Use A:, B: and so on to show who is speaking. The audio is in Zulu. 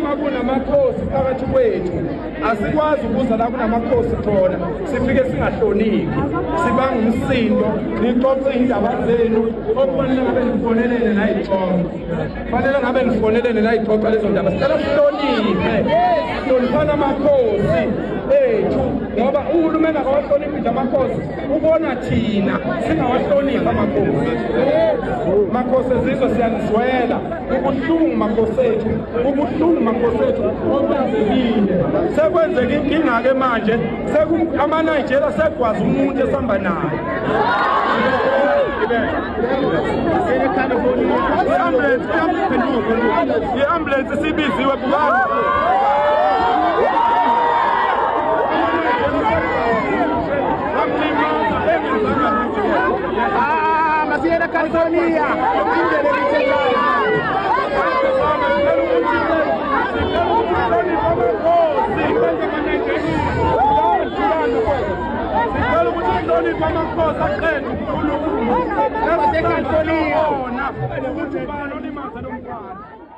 A: uma kunamakhosi phakathi kwethu asikwazi ukuza la kunamakhosi khona sifike singahloniki sibanga umsindo nixoxe indaba zenu okufanele ngabe nifonelene la ixoxa fanele ngabe nifonelene la ixoxa lezo ndaba sicela sihloniphe hloniphana amakhosi ethu ngoba uhulumeni akawahloniphi amakhosi ubona thina singawahloniphi amakhosi makhosi ezizwe siyanizwela ubuhlungu makhosi ethu ubuhlungu makhosi ethu okwenzekile sekwenzeka inkinga-ke manje ama-Nigeria sekwazi umuntu esihamba naye i-ambulance isibiziwe bukani
B: Masih California.
A: California.